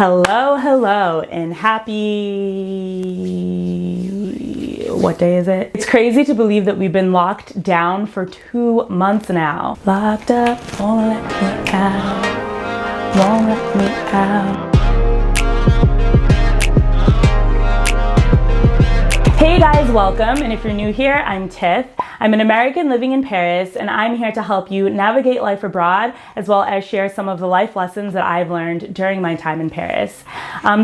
Hello, and happy, what day is it? It's crazy to believe that we've been locked down for 2 months now. Locked up, won't let me out, won't let me out. Hey guys, welcome, and if you're new here, I'm Tiff. I'm an American living in Paris, and I'm here to help you navigate life abroad, as well as share some of the life lessons that I've learned during my time in Paris.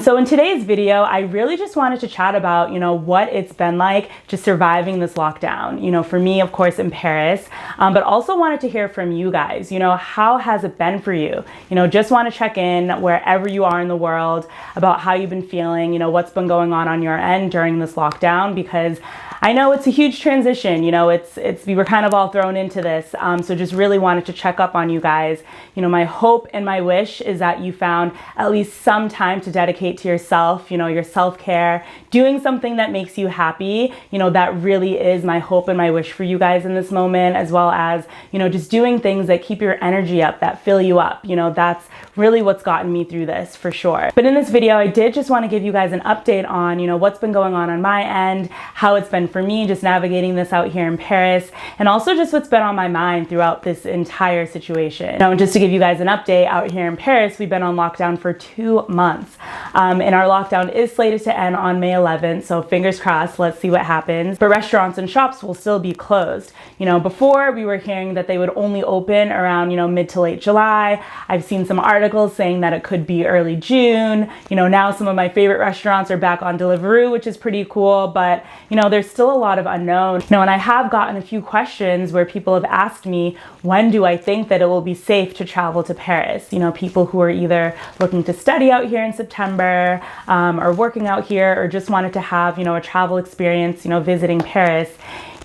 So in today's video, I really just wanted to chat about, what it's been like just surviving this lockdown. For me, of course, in Paris, but also wanted to hear from you guys. How has it been for you? Just want to check in wherever you are in the world about how you've been feeling, what's been going on your end during this lockdown, because I know it's a huge transition. We were kind of all thrown into this. So just really wanted to check up on you guys. My hope and my wish is that you found at least some time to dedicate to yourself, your self-care, doing something that makes you happy. That really is my hope and my wish for you guys in this moment, as well as, just doing things that keep your energy up, that fill you up. That's really what's gotten me through this for sure. But in this video, I did just want to give you guys an update on, what's been going on my end, how it's been for me just navigating this out here in Paris, and also just what's been on my mind throughout this entire situation. Just to give you guys an update, out here in Paris, we've been on lockdown for 2 months. And our lockdown is slated to end on May 11th, so fingers crossed, let's see what happens. But restaurants and shops will still be closed. Before we were hearing that they would only open around, mid to late July. I've seen some articles saying that it could be early June. Now some of my favorite restaurants are back on Deliveroo, which is pretty cool, but there's still a lot of unknown. And I have gotten a few questions where people have asked me, when do I think that it will be safe to travel to Paris? People who are either looking to study out here in September, or working out here, or just wanted to have, a travel experience, visiting Paris.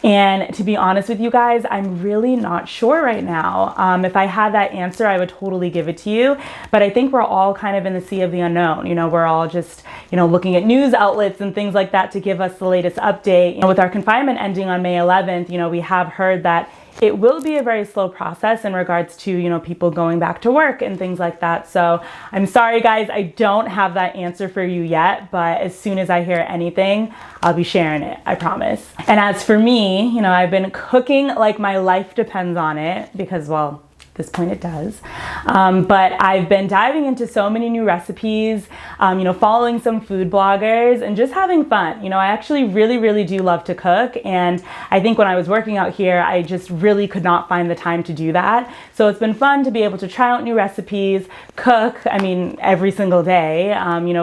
And to be honest with you guys, I'm really not sure right now. If I had that answer, I would totally give it to you. But I think we're all kind of in the sea of the unknown. We're all just, looking at news outlets and things like that to give us the latest update. With our confinement ending on May 11th, we have heard that it will be a very slow process in regards to, people going back to work and things like that. So I'm sorry guys, I don't have that answer for you yet, but as soon as I hear anything, I'll be sharing it, I promise. And as for me, I've been cooking like my life depends on it because, well, at this point it does. But I've been diving into so many new recipes, following some food bloggers and just having fun. I actually really do love to cook. And I think when I was working out here, I just really could not find the time to do that. So it's been fun to be able to try out new recipes, cook, every single day.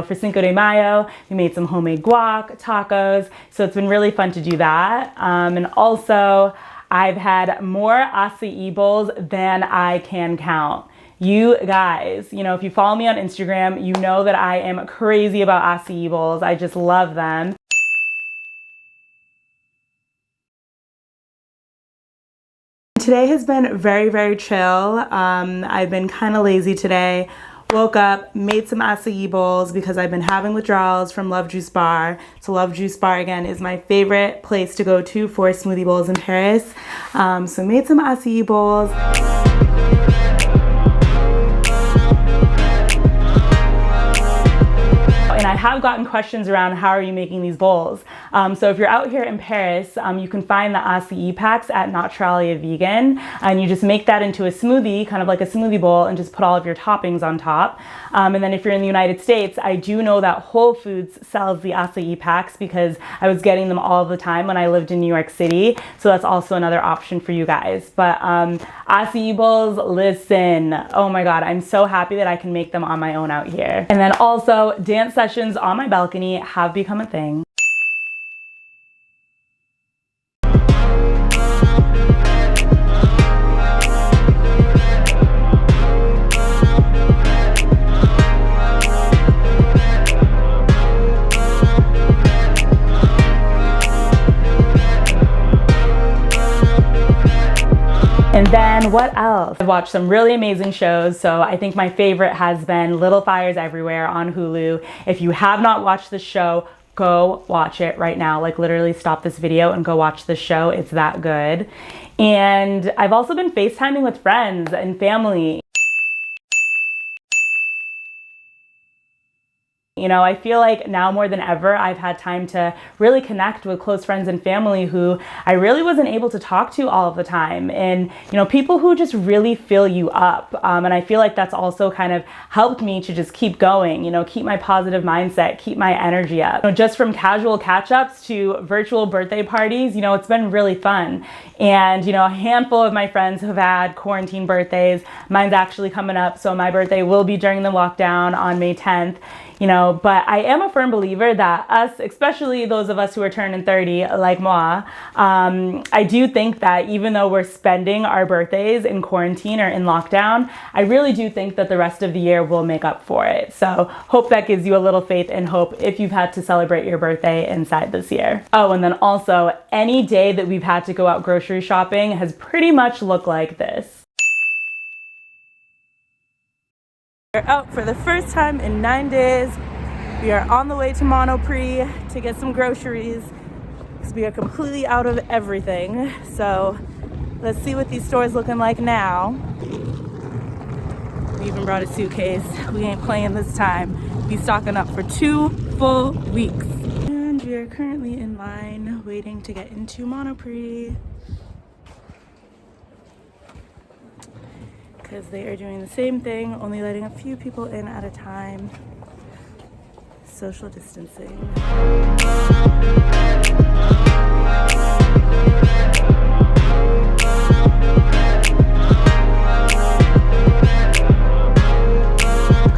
For Cinco de Mayo, we made some homemade guac, tacos. So it's been really fun to do that. And also, I've had more acai bowls than I can count. You guys, if you follow me on Instagram, you know that I am crazy about acai bowls. I just love them. Today has been very chill. I've been kind of lazy today. Woke up, made some acai bowls because I've been having withdrawals from Love Juice Bar. So Love Juice Bar, again, is my favorite place to go to for smoothie bowls in Paris. So made some acai bowls. And I have gotten questions around how are you making these bowls. So if you're out here in Paris, you can find the acai packs at Naturalia Vegan, and you just make that into a smoothie, kind of like a smoothie bowl, and just put all of your toppings on top. And then if you're in the United States, I do know that Whole Foods sells the acai packs because I was getting them all the time when I lived in New York City. So that's also another option for you guys. But acai bowls, listen, oh my God, I'm so happy that I can make them on my own out here. And then also dance sessions on my balcony have become a thing. And then what else? I've watched some really amazing shows. So I think my favorite has been Little Fires Everywhere on Hulu. If you have not watched the show, go watch it right now. Like literally stop this video and go watch the show. It's that good. And I've also been FaceTiming with friends and family. You know, I feel like now more than ever, I've had time to really connect with close friends and family who I really wasn't able to talk to all of the time. And, you know, people who just really fill you up. And I feel like that's also kind of helped me to just keep going, you know, keep my positive mindset, keep my energy up. You know, just from casual catch-ups to virtual birthday parties, you know, it's been really fun. And, you know, a handful of my friends have had quarantine birthdays. Mine's actually coming up, so my birthday will be during the lockdown on May 10th. You know, but I am a firm believer that us, especially those of us who are turning 30 like moi, I do think that even though we're spending our birthdays in quarantine or in lockdown, I really do think that the rest of the year will make up for it. So hope that gives you a little faith and hope if you've had to celebrate your birthday inside this year. Oh, and then also any day that we've had to go out grocery shopping has pretty much looked like this. We're out for the first time in 9 days. We are on the way to Monoprix to get some groceries because we are completely out of everything. So let's see what these stores looking like now. We even brought a suitcase. We ain't playing this time. Be stocking up for 2 full weeks. And we are currently in line waiting to get into Monoprix, because they are doing the same thing, only letting a few people in at a time. Social distancing.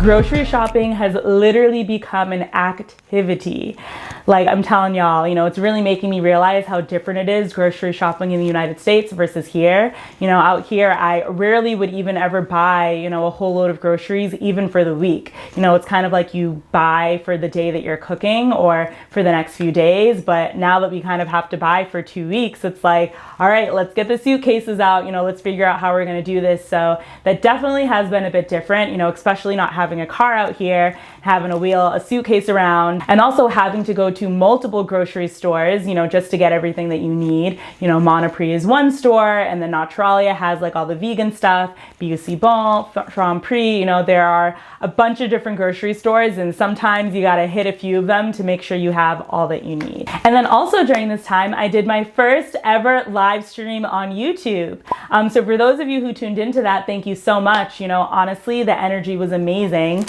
Grocery shopping has literally become an activity. Like, I'm telling y'all, you know, it's really making me realize how different it is grocery shopping in the United States versus here. You know, out here, I rarely would even ever buy, you know, a whole load of groceries, even for the week. You know, it's kind of like you buy for the day that you're cooking or for the next few days. But now that we kind of have to buy for 2 weeks, it's like, all right, let's get the suitcases out. You know, let's figure out how we're going to do this. So that definitely has been a bit different, you know, especially not having a car out here, having to wheel a suitcase around, and also having to go to multiple grocery stores, you know, just to get everything that you need. You know, Monoprix is one store, and then Naturalia has like all the vegan stuff, BUC Bon, Franprix, you know, there are a bunch of different grocery stores, and sometimes you gotta hit a few of them to make sure you have all that you need. And then also during this time, I did my first ever live stream on YouTube. So for those of you who tuned into that, thank you so much. You know, honestly, the energy was amazing.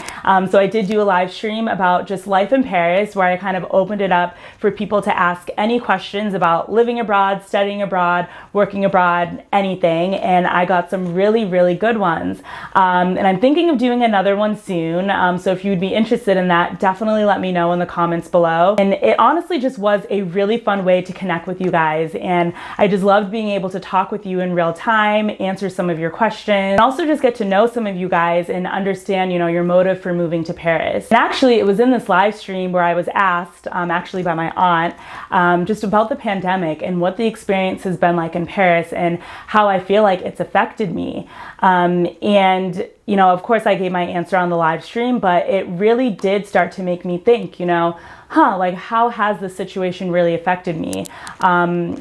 So I did do a live stream about just life in Paris, where I kind of opened it up for people to ask any questions about living abroad, studying abroad, working abroad, anything. And I got some really, really good ones. And I'm thinking of doing another one soon. So if you would be interested in that, definitely let me know in the comments below. And it honestly just was a really fun way to connect with you guys. And I just loved being able to talk with you in real time, answer some of your questions, and also just get to know some of you guys and understand, you know, your motive for moving to Paris. And actually, it was in this live stream where I was asked, actually by my aunt, just about the pandemic and what the experience has been like in Paris and how I feel like it's affected me. And you know, of course I gave my answer on the live stream, but it really did start to make me think, you know, like how has the situation really affected me?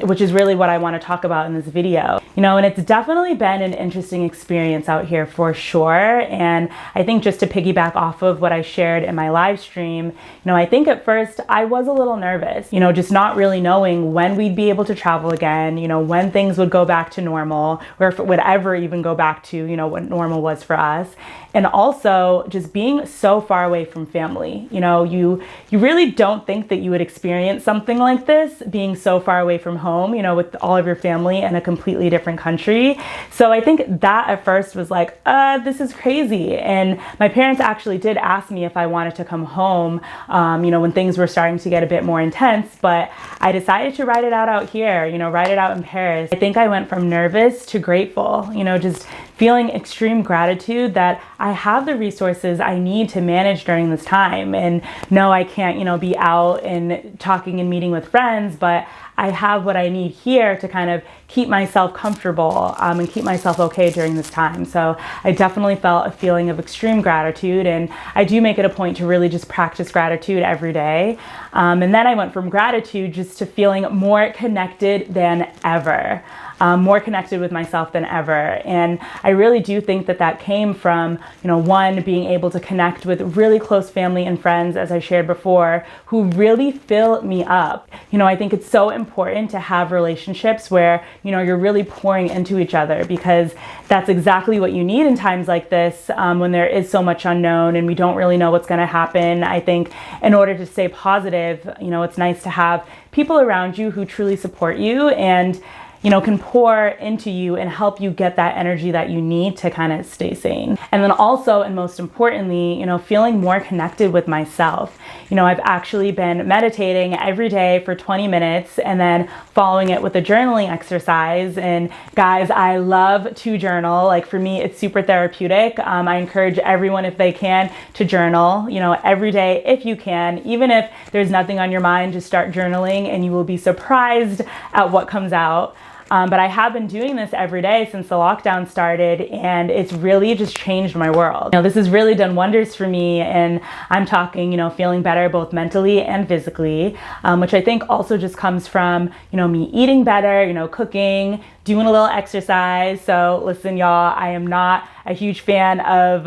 Which is really what I want to talk about in this video. You know, and it's definitely been an interesting experience out here for sure. And I think just to piggyback off of what I shared in my live stream, you know, I think at first I was a little nervous, you know, just not really knowing when we'd be able to travel again, you know, when things would go back to normal, or if it would ever even go back to, you know, what normal was for us. And also just being so far away from family. You know, you really don't think that you would experience something like this, being so far away from home, you know, with all of your family in a completely different country. So I think that at first was like, this is crazy. And my parents actually did ask me if I wanted to come home, you know, when things were starting to get a bit more intense, but I decided to ride it out here, you know, ride it out in Paris. I think I went from nervous to grateful, you know, just feeling extreme gratitude that I have the resources I need to manage during this time. And no, I can't, you know, be out and talking and meeting with friends, but I have what I need here to kind of keep myself comfortable and keep myself okay during this time. So I definitely felt a feeling of extreme gratitude, and I do make it a point to really just practice gratitude every day. And then I went from gratitude just to feeling more connected than ever. more connected with myself than ever. And I really do think that that came from, one, being able to connect with really close family and friends, as I shared before, who really fill me up. I think it's so important to have relationships where, you're really pouring into each other, because that's exactly what you need in times like this, when there is so much unknown and we don't really know what's going to happen. I think in order to stay positive, it's nice to have people around you who truly support you and can pour into you and help you get that energy that you need to kind of stay sane. And then also, and most importantly, feeling more connected with myself. I've actually been meditating every day for 20 minutes and then following it with a journaling exercise. And guys, I love to journal. Like, for me, it's super therapeutic. I encourage everyone, if they can, to journal, every day if you can. Even if there's nothing on your mind, just start journaling and you will be surprised at what comes out. But I have been doing this every day since the lockdown started, and it's really just changed my world. This has really done wonders for me, and I'm talking, feeling better both mentally and physically, which I think also just comes from, me eating better, cooking, doing a little exercise. So listen, y'all, I am not a huge fan of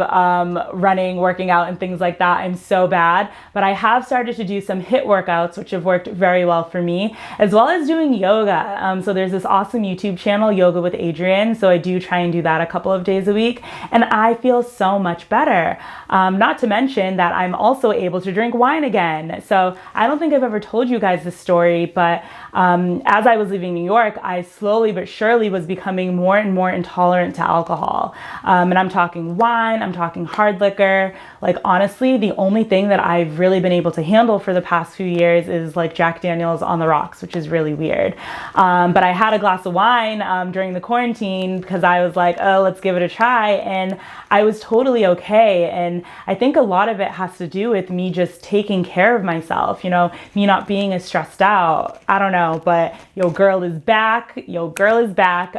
running, working out, and things like that. I'm so bad, but I have started to do some HIIT workouts, which have worked very well for me, as well as doing yoga. So there's this awesome YouTube channel, Yoga with Adrienne. So I do try and do that a couple of days a week, and I feel so much better. Not to mention that I'm also able to drink wine again. So I don't think I've ever told you guys this story, but as I was leaving New York, I slowly but surely was becoming more and more intolerant to alcohol. And I'm talking wine, I'm talking hard liquor. Like, honestly, the only thing that I've really been able to handle for the past few years is like Jack Daniel's on the rocks, which is really weird. But I had a glass of wine during the quarantine because I was like, oh, let's give it a try. And I was totally okay. And I think a lot of it has to do with me just taking care of myself, me not being as stressed out. I don't know, but yo girl is back.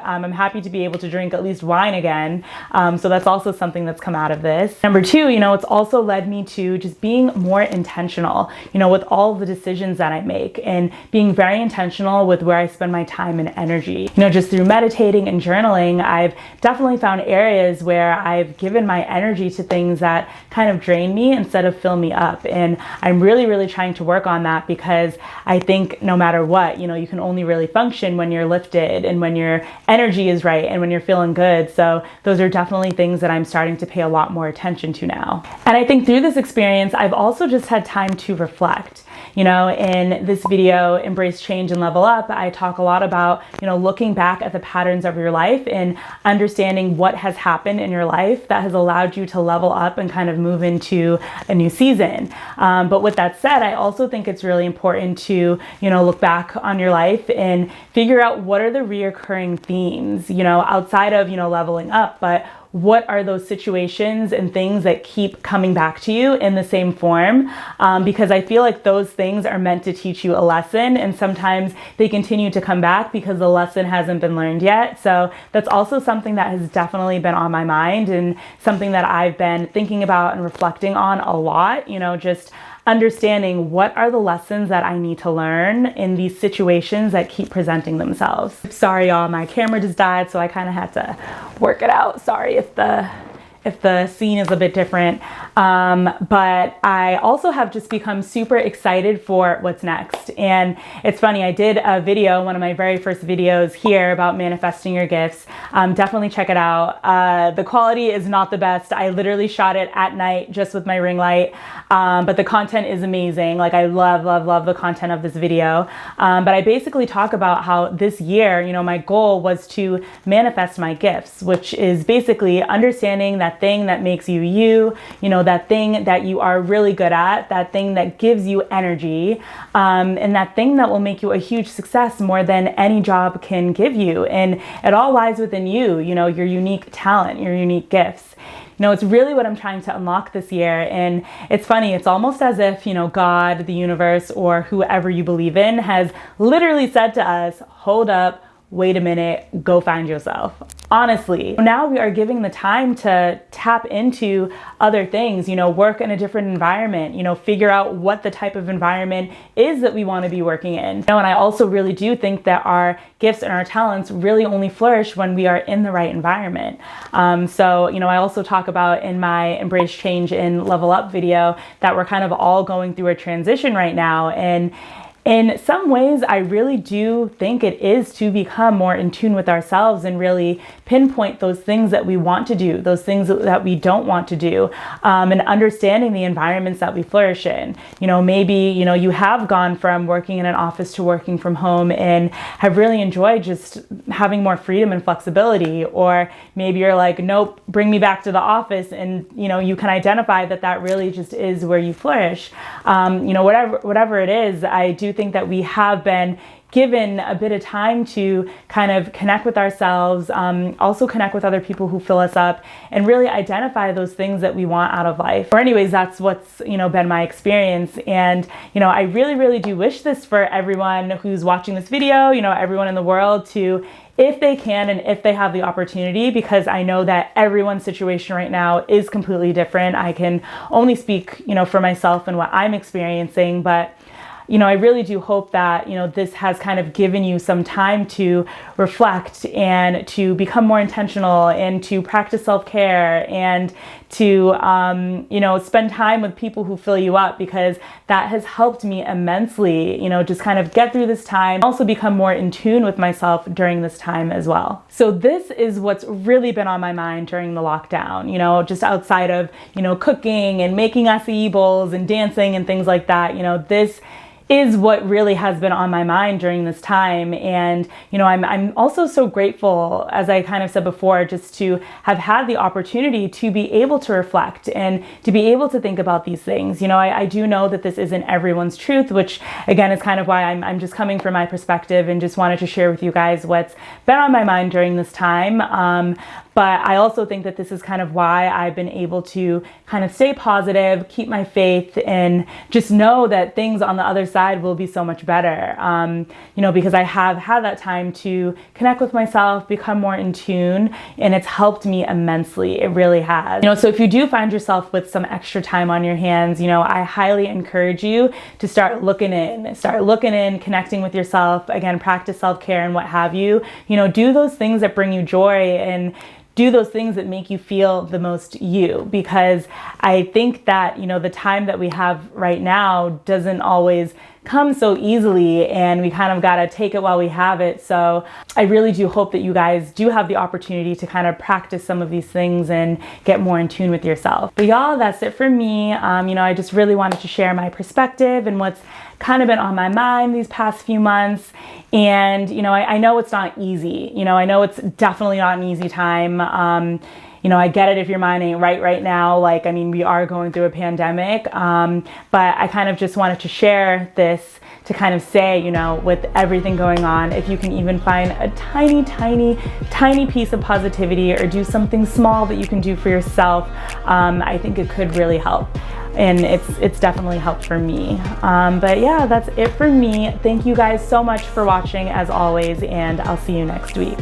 I'm happy to be able to drink at least wine again. So that's also something that's come out of this. Number two, it's also led me to just being more intentional, with all the decisions that I make, and being very intentional with where I spend my time and energy. Just through meditating and journaling, I've definitely found areas where I've given my energy to things that kind of drain me instead of fill me up. And I'm really, really trying to work on that, because I think no matter what, you can only really function when you're lifted and when your energy is right and when you're feeling good. So those are definitely things that I'm starting to pay a lot more attention to now. And I think through this experience, I've also just had time to reflect. In this video, Embrace Change and Level Up, I talk a lot about, looking back at the patterns of your life and understanding what has happened in your life that has allowed you to level up and kind of move into a new season. But with that said, I also think it's really important to, look back on your life and figure out what are the reoccurring themes, outside of, leveling up, but what are those situations and things that keep coming back to you in the same form? Because I feel like those things are meant to teach you a lesson, and sometimes they continue to come back because the lesson hasn't been learned yet. So that's also something that has definitely been on my mind, and something that I've been thinking about and reflecting on a lot, just understanding what are the lessons that I need to learn in these situations that keep presenting themselves. Sorry, y'all, my camera just died, so I kind of had to work it out. Sorry if the scene is a bit different. But I also have just become super excited for what's next. And it's funny, I did a video, one of my very first videos here, about manifesting your gifts. Definitely check it out. The quality is not the best. I literally shot it at night just with my ring light. But the content is amazing. Like, I love the content of this video. But I basically talk about how this year, my goal was to manifest my gifts, which is basically understanding that thing that makes you you, that thing that you are really good at, that thing that gives you energy, and that thing that will make you a huge success more than any job can give you. And it all lies within you, your unique talent, your unique gifts. It's really what I'm trying to unlock this year. And it's funny, it's almost as if, God, the universe, or whoever you believe in has literally said to us, hold up, wait a minute, go find yourself. Honestly, now we are giving the time to tap into other things, work in a different environment, figure out what the type of environment is that we want to be working in. And I also really do think that our gifts and our talents really only flourish when we are in the right environment. So, I also talk about in my Embrace Change and Level Up video that we're kind of all going through a transition right now. And in some ways, I really do think it is to become more in tune with ourselves and really pinpoint those things that we want to do, those things that we don't want to do, and understanding the environments that we flourish in. Maybe, you have gone from working in an office to working from home and have really enjoyed just having more freedom and flexibility. Or maybe you're like, nope, bring me back to the office. And, you can identify that really just is where you flourish. Whatever it is, I do think that we have been given a bit of time to kind of connect with ourselves, also connect with other people who fill us up, and really identify those things that we want out of life. Or anyways, that's what's, been my experience. And, I really, really do wish this for everyone who's watching this video, everyone in the world to, if they can and if they have the opportunity, because I know that everyone's situation right now is completely different. I can only speak, for myself and what I'm experiencing, but I really do hope that, this has kind of given you some time to reflect and to become more intentional and to practice self-care and to, spend time with people who fill you up, because that has helped me immensely, just kind of get through this time, also become more in tune with myself during this time as well. So this is what's really been on my mind during the lockdown, just outside of, cooking and making acai bowls and dancing and things like that. This is what really has been on my mind during this time. And, I'm also so grateful, as I kind of said before, just to have had the opportunity to be able to reflect and to be able to think about these things. I do know that this isn't everyone's truth, which again is kind of why I'm just coming from my perspective and just wanted to share with you guys what's been on my mind during this time. But I also think that this is kind of why I've been able to kind of stay positive, keep my faith, and just know that things on the other side will be so much better. Because I have had that time to connect with myself, become more in tune, and it's helped me immensely. It really has. So if you do find yourself with some extra time on your hands, I highly encourage you to start looking in, connecting with yourself, again, practice self-care and what have you. Do those things that bring you joy and do those things that make you feel the most you, because I think that, the time that we have right now doesn't always come so easily, and we kind of got to take it while we have it. So I really do hope that you guys do have the opportunity to kind of practice some of these things and get more in tune with yourself. But y'all, that's it for me. I just really wanted to share my perspective and what's kind of been on my mind these past few months. And, I know it's not easy. I know it's definitely not an easy time. I get it if your mind ain't right now. We are going through a pandemic. But I kind of just wanted to share this to kind of say, with everything going on, if you can even find a tiny piece of positivity or do something small that you can do for yourself, I think it could really help. And it's definitely helped for me. But yeah, that's it for me. Thank you guys so much for watching as always, and I'll see you next week.